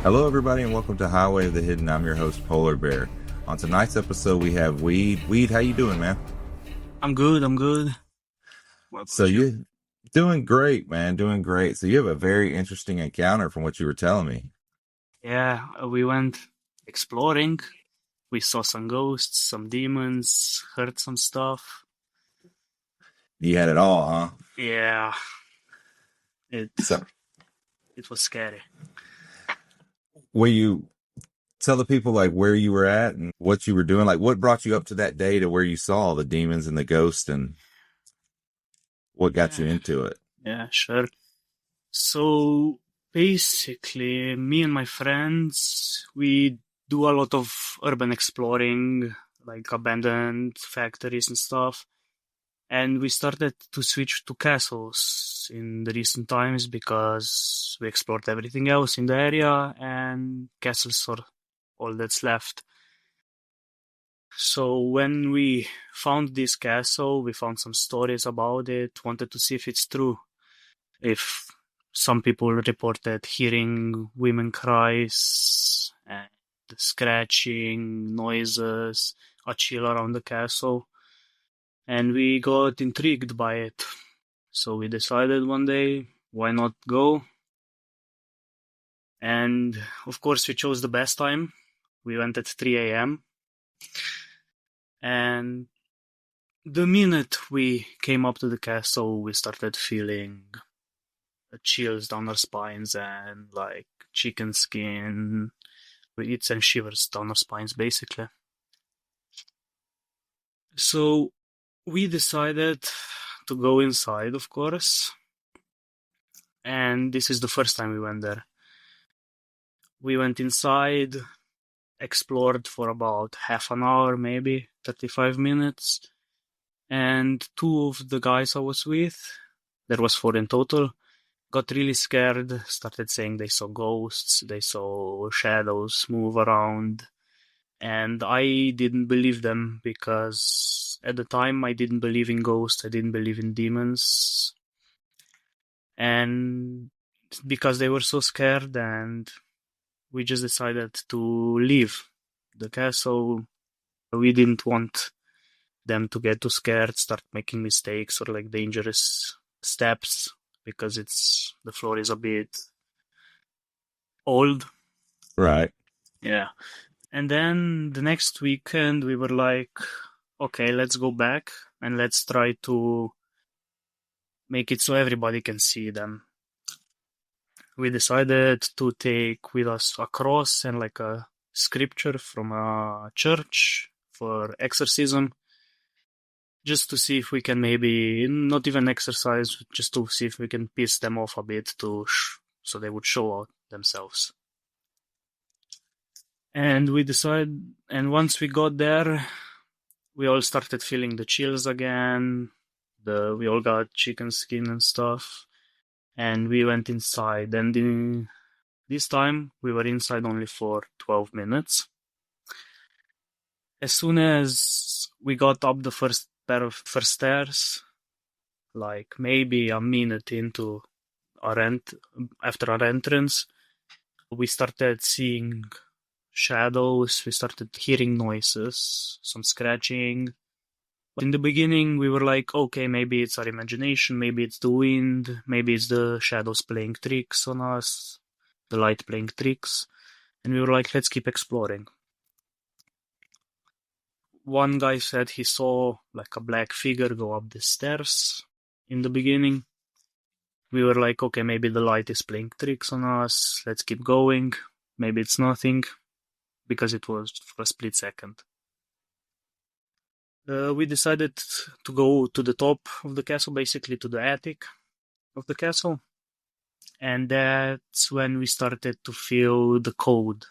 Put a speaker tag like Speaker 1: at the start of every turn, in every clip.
Speaker 1: Hello, everybody, and welcome to Highway of the Hidden. I'm your host, Polar Bear. On tonight's episode, we have Weed. Weed, how you doing, man?
Speaker 2: I'm good. What
Speaker 1: So
Speaker 2: about you?
Speaker 1: you doing great, man, doing great. So you have a very interesting encounter from what you were telling me.
Speaker 2: Yeah, we went exploring. We saw some ghosts, some demons, heard some stuff.
Speaker 1: You had it all, huh?
Speaker 2: Yeah, it
Speaker 1: So
Speaker 2: it was scary.
Speaker 1: will you tell the people like where you were at and what you were doing? Like what brought you up to that day to where you saw the demons and the ghost and what got you
Speaker 2: Yeah,
Speaker 1: into it?
Speaker 2: yeah, sure. So basically, me and my friends, we do a lot of urban exploring, like abandoned factories and stuff. And we started to switch to castles in the recent times because we explored everything else in the area and castles are all that's left. So when we found this castle, we found some stories about it, wanted to see if it's true. If some people reported hearing women cries and scratching noises, a chill around the castle, and we got intrigued by it. So we decided one day, why not go? And of course, we chose the best time. We went at 3 a.m. And the minute we came up to the castle, we started feeling chills down our spines and like chicken skin. It sent shivers down our spines, basically. So we decided to go inside, of course. And this is the first time we went there. We went inside, explored for about half an hour, maybe 35 minutes. And two of the guys I was with, there was four in total, got really scared, started saying they saw ghosts, they saw shadows move around. And I didn't believe them because at the time I didn't believe in ghosts, I didn't believe in demons. And because they were so scared, and we just decided to leave the castle. We didn't want them to get too scared, start making mistakes or like dangerous steps because the floor is a bit old.
Speaker 1: Right.
Speaker 2: Yeah. And then the next weekend we were like, okay, let's go back and let's try to make it so everybody can see them. We decided to take with us a cross and like a scripture from a church for exorcism, just to see if we can maybe not even exercise, just to see if we can piss them off a bit so they would show out themselves. And once we got there, we all started feeling the chills again. We all got chicken skin and stuff, and we went inside. And this time we were inside only for 12 minutes. As soon as we got up the first pair of first stairs, like maybe a minute into after our entrance, we started seeing shadows, we started hearing noises, some scratching. But in the beginning, we were like, okay, maybe it's our imagination, maybe it's the wind, maybe it's the shadows playing tricks on us, the light playing tricks. And we were like, let's keep exploring. One guy said he saw like a black figure go up the stairs in the beginning. We were like, okay, maybe the light is playing tricks on us. Let's keep going. Maybe it's nothing, because it was for a split second. We decided to go to the top of the castle, basically to the attic of the castle. And that's when we started to feel the cold.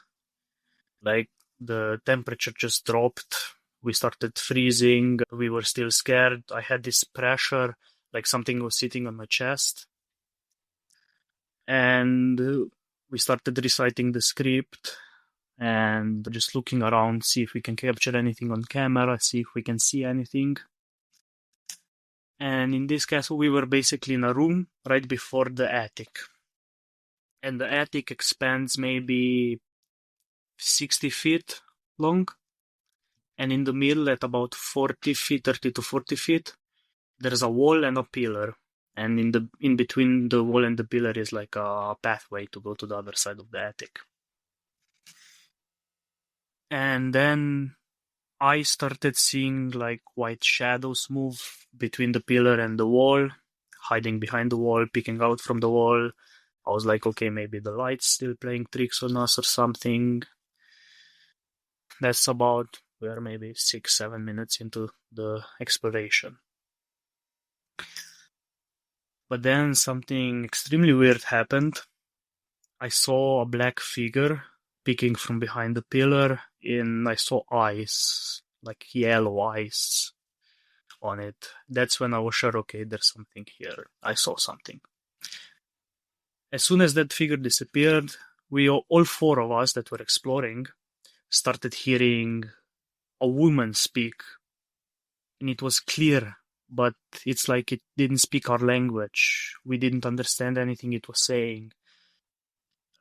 Speaker 2: Like the temperature just dropped. We started freezing. We were still scared. I had this pressure, like something was sitting on my chest. And we started reciting the script and just looking around, see if we can capture anything on camera, see if we can see anything. And in this castle, we were basically in a room right before the attic. and the attic expands maybe 60 feet long, and in the middle at about 40 feet, 30 to 40 feet, there's a wall and a pillar. And in between the wall and the pillar is like a pathway to go to the other side of the attic. And then I started seeing like white shadows move between the pillar and the wall, hiding behind the wall, peeking out from the wall. I was like, okay, maybe the light's still playing tricks on us or something. That's about, we're maybe 6-7 minutes into the exploration. But then something extremely weird happened. I saw a black figure peeking from behind the pillar, and I saw eyes, like yellow eyes on it. That's when I was sure, okay, there's something here. I saw something. As soon as that figure disappeared, we all four of us that were exploring started hearing a woman speak, and it was clear, but it's like it didn't speak our language. We didn't understand anything it was saying.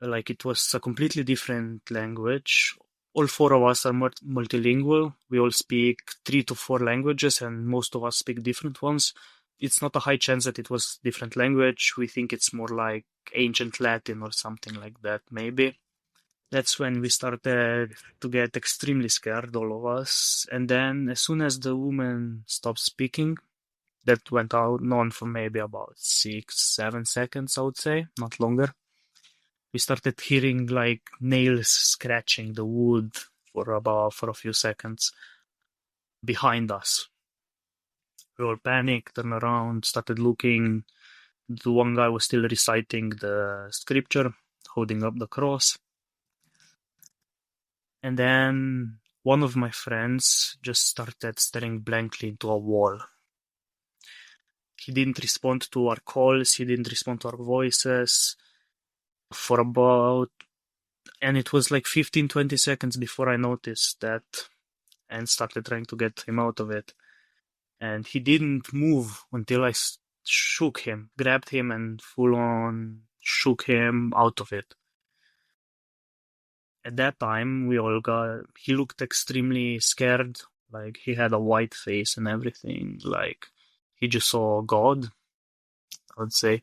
Speaker 2: Like it was a completely different language. All four of us are multilingual. We all speak 3 to 4 languages, and most of us speak different ones. It's not a high chance that it was different language. We think it's more like ancient Latin or something like that, maybe. That's when we started to get extremely scared, all of us. And then, as soon as the woman stopped speaking, that went on for maybe about 6-7 seconds, I would say, not longer. We started hearing like nails scratching the wood for a few seconds behind us. We all panicked, turned around, started looking. The one guy was still reciting the scripture, holding up the cross. And then one of my friends just started staring blankly into a wall. He didn't respond to our calls, he didn't respond to our voices for about, and it was like 15-20 seconds before I noticed that and started trying to get him out of it. And he didn't move until I shook him, grabbed him and full on shook him out of it. At that time, he looked extremely scared, like he had a white face and everything, like he just saw God, I would say.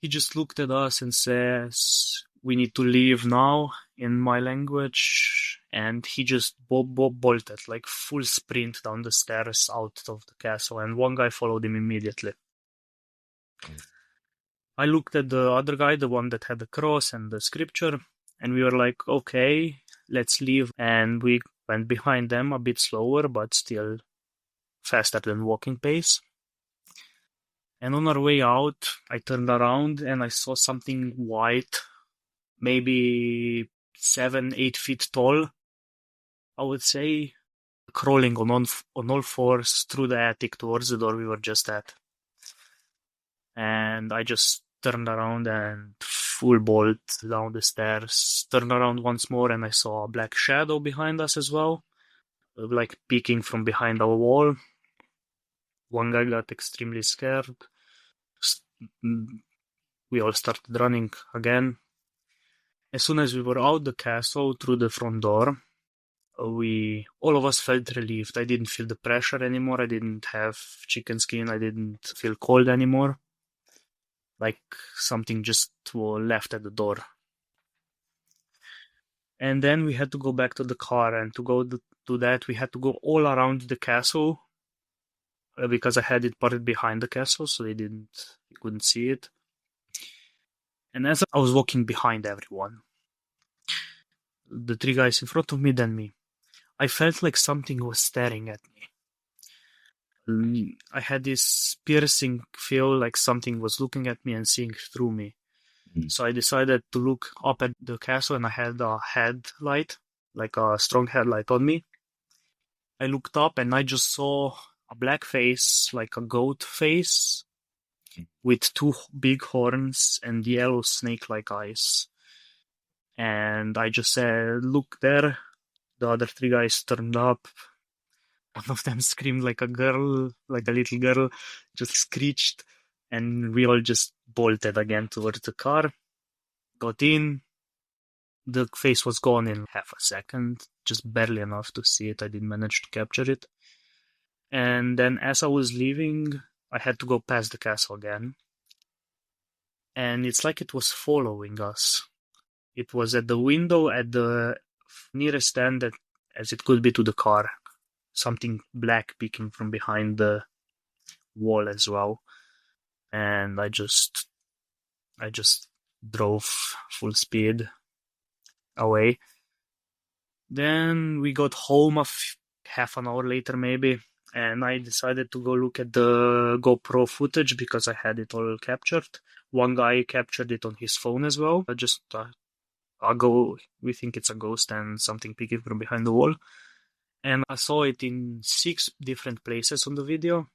Speaker 2: He just looked at us and says, "We need to leave now," in my language, and he just bolted, like full sprint down the stairs out of the castle, and one guy followed him immediately. I looked at the other guy, the one that had the cross and the scripture, and we were like, okay, let's leave. And we went behind them a bit slower, but still faster than walking pace. And on our way out, I turned around and I saw something white, maybe 7-8 feet tall, I would say, crawling on all fours through the attic towards the door we were just at. And I just turned around and full bolt down the stairs, turned around once more, and I saw a black shadow behind us as well, like peeking from behind our wall. One guy got extremely scared. We all started running again. As soon as we were out the castle through the front door, all of us felt relieved. I didn't feel the pressure anymore. I didn't have chicken skin. I didn't feel cold anymore. Like something just left at the door. And then we had to go back to the car, and to go to that, we had to go all around the castle because I had it parked behind the castle, so you couldn't see it. And as I was walking behind everyone, the 3 guys in front of me, then me, I felt like something was staring at me. I had this piercing feel like something was looking at me and seeing through me. So I decided to look up at the castle, and I had a headlight, like a strong headlight on me. I looked up and I just saw a black face, like a goat face, with 2 big horns and yellow snake-like eyes. And I just said, "Look there." The other 3 guys turned up. One of them screamed like a girl, like a little girl, just screeched, and we all just bolted again towards the car. got in. The face was gone in half a second, just barely enough to see it. I didn't manage to capture it. And then as I was leaving, I had to go past the castle again. And it's like it was following us. It was at the window at the nearest end as it could be to the car. Something black peeking from behind the wall as well. And I just drove full speed away. Then we got home half an hour later maybe, and I decided to go look at the GoPro footage because I had it all captured. One guy captured it on his phone as well. We think it's a ghost and something peeking from behind the wall. And I saw it in 6 different places on the video,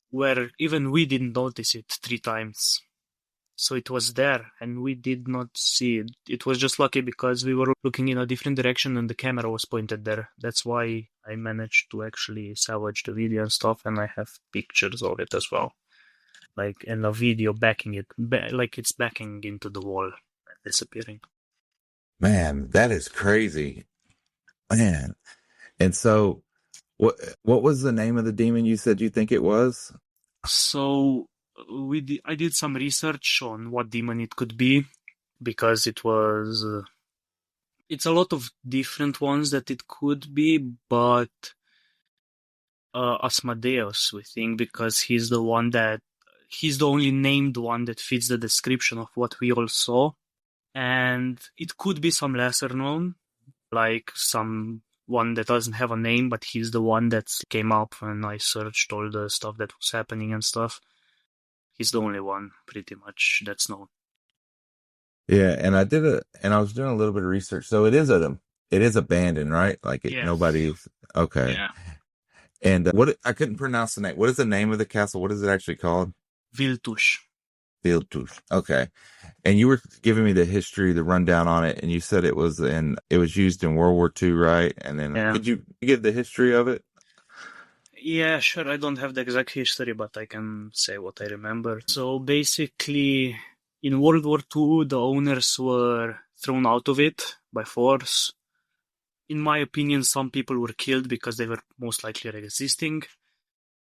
Speaker 2: where even we didn't notice it 3 times. So it was there, and we did not see it. It was just lucky because we were looking in a different direction and the camera was pointed there. That's why I managed to actually salvage the video and stuff, and I have pictures of it as well. And a video backing it, like it's backing into the wall and disappearing.
Speaker 1: Man, that is crazy. Man. And so, what was the name of the demon you said you think it was?
Speaker 2: So I did some research on what demon it could be, because it's a lot of different ones that it could be, but Asmodeus, we think, because he's the only named one that fits the description of what we all saw. And it could be some lesser known, like some one that doesn't have a name, but he's the one that came up when I searched all the stuff that was happening and stuff. He's the only one, pretty much, that's known.
Speaker 1: Yeah, and I was doing a little bit of research. So it is abandoned, right?
Speaker 2: Yeah.
Speaker 1: Nobody's okay.
Speaker 2: Yeah.
Speaker 1: And I couldn't pronounce the name. What is the name of the castle? What is it actually called?
Speaker 2: Viltush.
Speaker 1: Viltush. Okay. And you were giving me the history, the rundown on it, and you said it was used in World War II, right? And then could you give the history of it?
Speaker 2: Yeah, sure. I don't have the exact history, but I can say what I remember. So basically, in World War II, the owners were thrown out of it by force. In my opinion, some people were killed because they were most likely resisting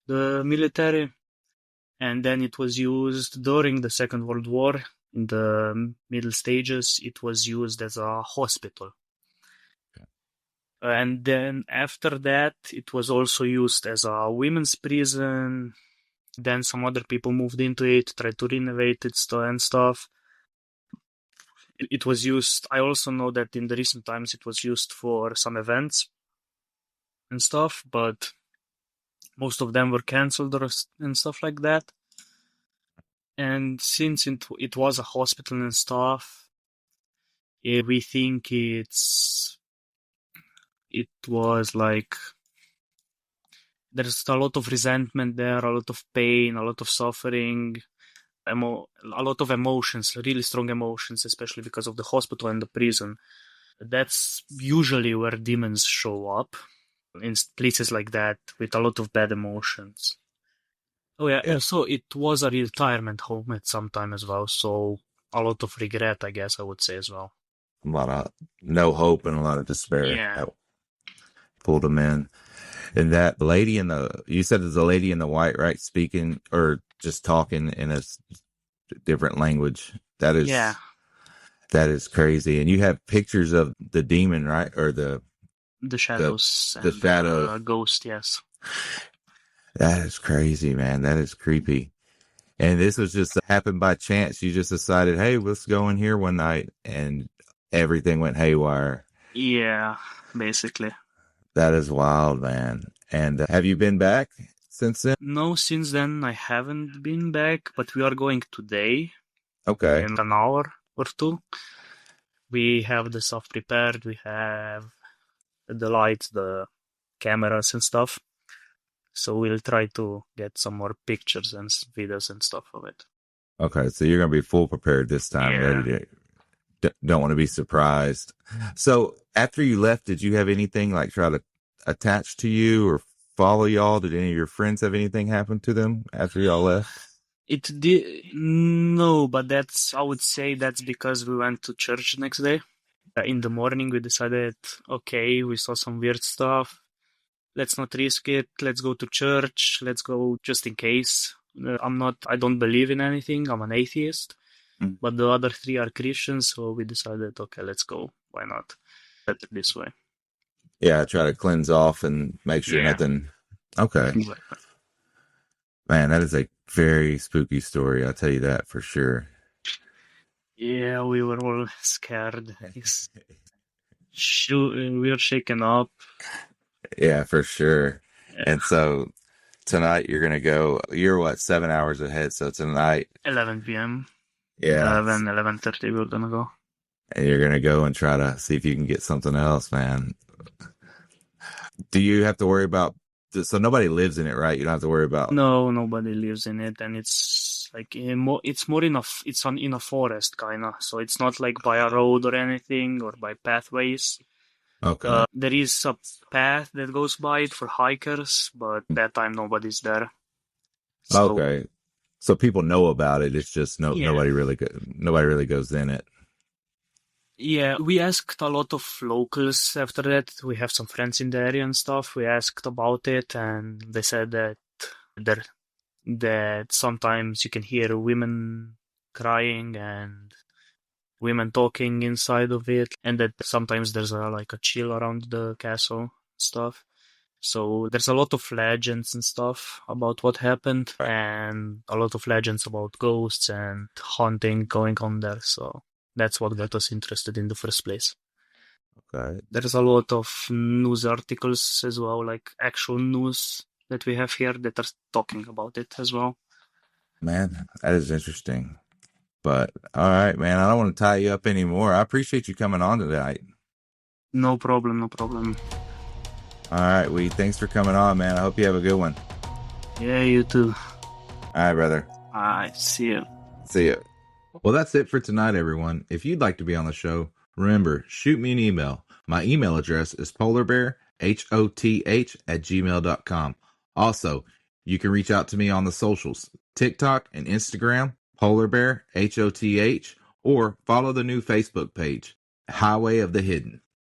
Speaker 2: the military. And then it was used during the Second World War. In the middle stages, it was used as a hospital. And then after that, it was also used as a women's prison. Then some other people moved into it, tried to renovate it and stuff. It was used, I also know that in the recent times it was used for some events and stuff, but most of them were cancelled and stuff like that. And since it was a hospital and stuff, we think it was like, there's a lot of resentment there, a lot of pain, a lot of suffering, a lot of emotions, really strong emotions, especially because of the hospital and the prison. That's usually where demons show up, in places like that, with a lot of bad emotions. Oh yeah, so it was a retirement home at some time as well, so a lot of regret, I guess I would say as well.
Speaker 1: A lot of no hope and a lot of despair.
Speaker 2: Yeah.
Speaker 1: That pulled them in. And that lady you said there's a lady in the white, right? Speaking or just talking in a different language. That is crazy. And you have pictures of the demon, right? Or the
Speaker 2: shadows.
Speaker 1: The shadow.
Speaker 2: Ghost, yes.
Speaker 1: That is crazy, man. That is creepy. And this was just happened by chance. You just decided, hey, let's go in here one night, and everything went haywire.
Speaker 2: Yeah, basically.
Speaker 1: That is wild, man. And have you been back since then?
Speaker 2: No, since then I haven't been back, but we are going today.
Speaker 1: Okay.
Speaker 2: In an hour or two. We have the stuff prepared. We have the lights, the cameras and stuff. So we'll try to get some more pictures and videos and stuff of it.
Speaker 1: Okay, so you're going to be full prepared this time, ready to, don't want to be surprised. So after you left, did you have anything like try to attach to you or follow y'all? Did any of your friends have anything happen to them after y'all left?
Speaker 2: No, but I would say that's because we went to church next day. In the morning, we decided, okay, we saw some weird stuff. Let's not risk it. Let's go to church. Let's go just in case. I don't believe in anything. I'm an atheist.
Speaker 1: Mm.
Speaker 2: But the other three are Christians, so we decided, okay, let's go. Why not? Better this way.
Speaker 1: Yeah, try to cleanse off and make sure
Speaker 2: Yeah.
Speaker 1: nothing. Okay.
Speaker 2: Exactly.
Speaker 1: Man, that is a very spooky story. I'll tell you that for sure.
Speaker 2: Yeah, we were all scared. We were shaken up.
Speaker 1: Yeah, for sure.
Speaker 2: Yeah.
Speaker 1: And so tonight you're going to go, you're what, 7 hours ahead. So tonight,
Speaker 2: 11 p.m.
Speaker 1: yeah,
Speaker 2: 11:30 we're gonna go.
Speaker 1: and you're going to go and try to see if you can get something else, man. Do you have to worry about, so nobody lives in it, right? You don't have to worry about.
Speaker 2: No, nobody lives in it, and it's like it's more in a forest kinda. So it's not like by a road or anything or by pathways.
Speaker 1: Okay.
Speaker 2: There is a path that goes by it for hikers, but that time nobody's there. So,
Speaker 1: Okay. So people know about it. It's just
Speaker 2: yeah.
Speaker 1: nobody really goes in it.
Speaker 2: Yeah, we asked a lot of locals after that. We have some friends in the area and stuff. We asked about it, and they said that sometimes you can hear women crying and women talking inside of it, and that sometimes there's like a chill around the castle stuff. So there's a lot of legends and stuff about what happened,
Speaker 1: Right.
Speaker 2: and a lot of legends about ghosts and haunting going on there. So that's what got us interested in the first place.
Speaker 1: Okay.
Speaker 2: There's a lot of news articles as well, like actual news that we have here that are talking about it as well.
Speaker 1: Man, that is interesting. But all right, man, I don't want to tie you up anymore. I appreciate you coming on tonight.
Speaker 2: No problem, no problem.
Speaker 1: All right, thanks for coming on, man. I hope you have a good one.
Speaker 2: Yeah, you too.
Speaker 1: All right, brother.
Speaker 2: All right, see you.
Speaker 1: See ya. Well, that's it for tonight, everyone. If you'd like to be on the show, remember, shoot me an email. My email address is polarbearhoth@gmail.com. Also, you can reach out to me on the socials, TikTok and Instagram, polarbearhoth, or follow the new Facebook page, Highway of the Hidden.